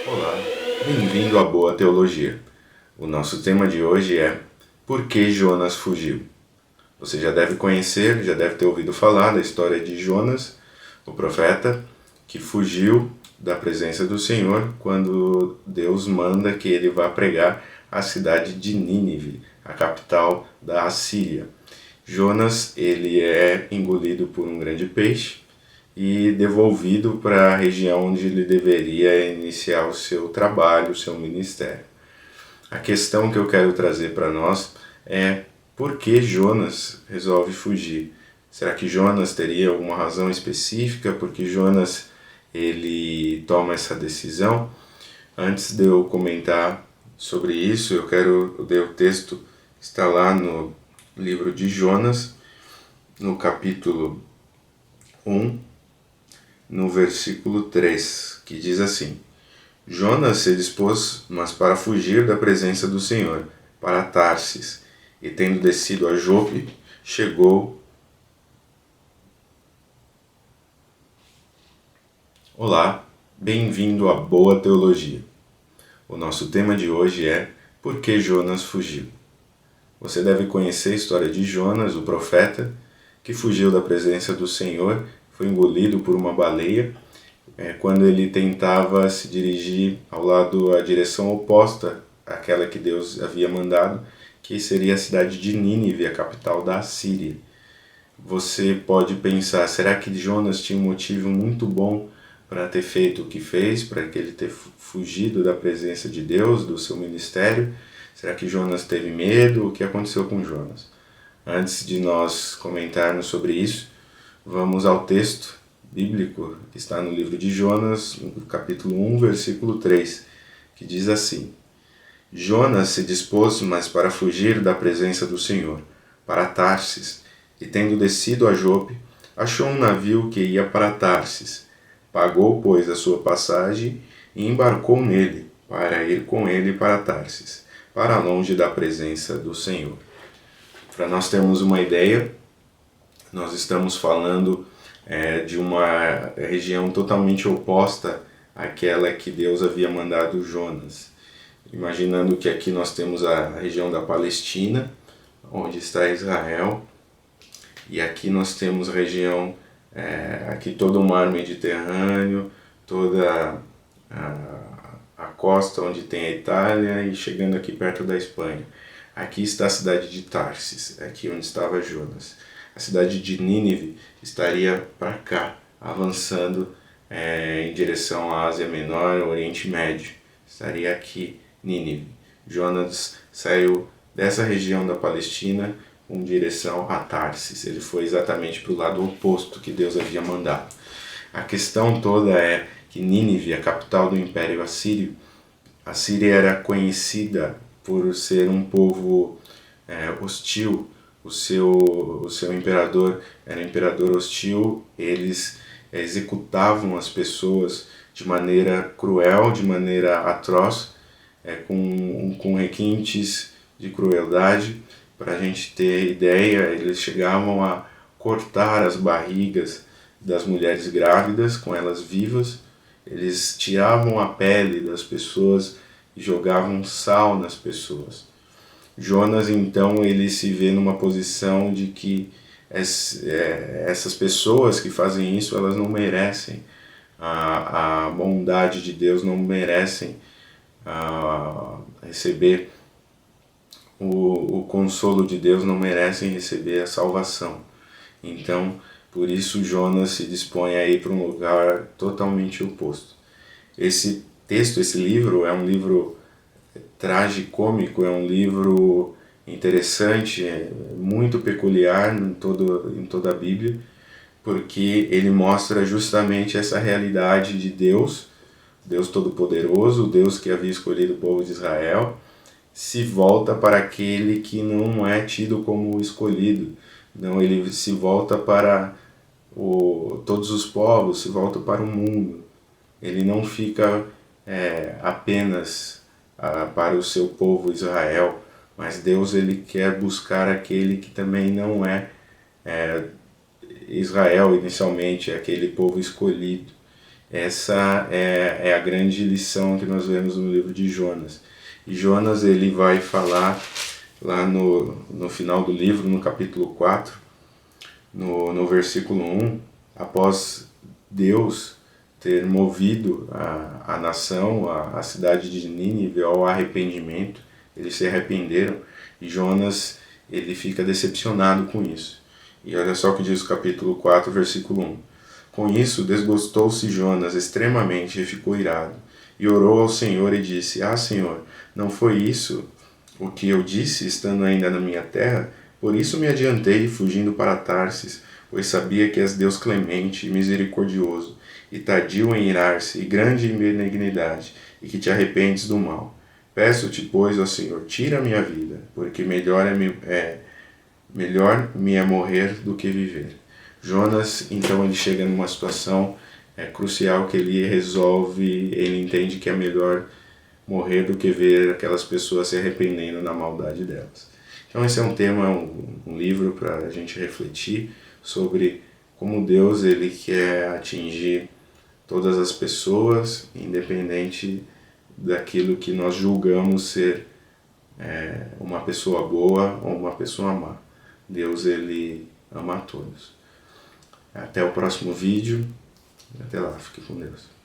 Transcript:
Olá, bem-vindo à Boa Teologia. O nosso tema de hoje é Por que Jonas fugiu? Você já deve conhecer, já deve ter ouvido falar da história de Jonas, o profeta, que fugiu da presença do Senhor quando Deus manda que ele vá pregar à cidade de Nínive, a capital da Assíria. Jonas, ele é engolido por um grande peixe e devolvido para a região onde ele deveria iniciar o seu trabalho, o seu ministério. A questão que eu quero trazer para nós é por que Jonas resolve fugir? Será que Jonas teria alguma razão específica por que Jonas ele toma essa decisão? Antes de eu comentar sobre isso, eu quero ler o texto que está lá no livro de Jonas, no capítulo 1, no versículo 3, que diz assim: Jonas se dispôs, mas para fugir da presença do Senhor, para Tarsis, e tendo descido a Jope, chegou. Olá, bem-vindo à Boa Teologia. O nosso tema de hoje é Por que Jonas fugiu? Você deve conhecer a história de Jonas, o profeta, que fugiu da presença do Senhor, foi engolido por uma baleia, quando ele tentava se dirigir à direção oposta àquela que Deus havia mandado, que seria a cidade de Nínive, a capital da Assíria. Você pode pensar, será que Jonas tinha um motivo muito bom para ter feito o que fez, para que ele ter fugido da presença de Deus, do seu ministério? Será que Jonas teve medo? O que aconteceu com Jonas? Antes de nós comentarmos sobre isso, vamos ao texto bíblico que está no livro de Jonas, no capítulo 1, versículo 3, que diz assim: Jonas se dispôs, mas para fugir da presença do Senhor, para Tarsis, e tendo descido a Jope, achou um navio que ia para Tarsis. Pagou, pois, a sua passagem e embarcou nele, para ir com ele para Tarsis, para longe da presença do Senhor. Para nós termos uma ideia, nós estamos falando de uma região totalmente oposta àquela que Deus havia mandado Jonas. Imaginando que aqui nós temos a região da Palestina, onde está Israel, e aqui nós temos a região, aqui todo o mar Mediterrâneo, toda a costa onde tem a Itália e chegando aqui perto da Espanha. Aqui está a cidade de Tarsis, aqui onde estava Jonas. A cidade de Nínive estaria para cá, avançando em direção à Ásia Menor, ao Oriente Médio. Estaria aqui Nínive. Jonas saiu dessa região da Palestina com direção a Tarsis. Ele foi exatamente para o lado oposto que Deus havia mandado. A questão toda é que Nínive, a capital do Império Assírio, a Síria era conhecida por ser um povo hostil. O seu imperador era um imperador hostil. Eles executavam as pessoas de maneira cruel, de maneira atroz, com requintes de crueldade. Para a gente ter ideia, eles chegavam a cortar as barrigas das mulheres grávidas com elas vivas. Eles tiravam a pele das pessoas e jogavam sal nas pessoas. Jonas, então, ele se vê numa posição de que essas pessoas que fazem isso, elas não merecem a bondade de Deus, não merecem receber o consolo de Deus, não merecem receber a salvação. Então, por isso Jonas se dispõe a ir para um lugar totalmente oposto. Esse texto, esse livro, é um livro tragicômico, é um livro interessante, muito peculiar em toda a Bíblia, porque ele mostra justamente essa realidade de Deus, Deus Todo-Poderoso, Deus que havia escolhido o povo de Israel, se volta para aquele que não é tido como escolhido. Não, ele se volta para todos os povos, se volta para o mundo. Ele não fica apenas para o seu povo Israel, mas Deus ele quer buscar aquele que também não é Israel inicialmente, aquele povo escolhido. Essa é a grande lição que nós vemos no livro de Jonas. E Jonas ele vai falar lá no final do livro, no capítulo 4, no versículo 1, após Deus ter movido a nação, a cidade de Nínive ao arrependimento, eles se arrependeram e Jonas ele fica decepcionado com isso. E olha só o que diz o capítulo 4, versículo 1. Com isso, desgostou-se Jonas extremamente e ficou irado. E orou ao Senhor e disse: Ah, Senhor, não foi isso o que eu disse estando ainda na minha terra? Por isso me adiantei, fugindo para Tarsis, pois sabia que és Deus clemente e misericordioso, e tardio em irar-se, e grande em benignidade, e que te arrependes do mal. Peço-te, pois, ó Senhor, tira a minha vida, porque melhor me é morrer do que viver. Jonas, então, ele chega numa situação crucial que ele resolve, ele entende que é melhor morrer do que ver aquelas pessoas se arrependendo da maldade delas. Então esse é um tema, um livro para a gente refletir sobre como Deus ele quer atingir todas as pessoas, independente daquilo que nós julgamos ser uma pessoa boa ou uma pessoa má. Deus ele ama a todos. Até o próximo vídeo. Até lá, fique com Deus.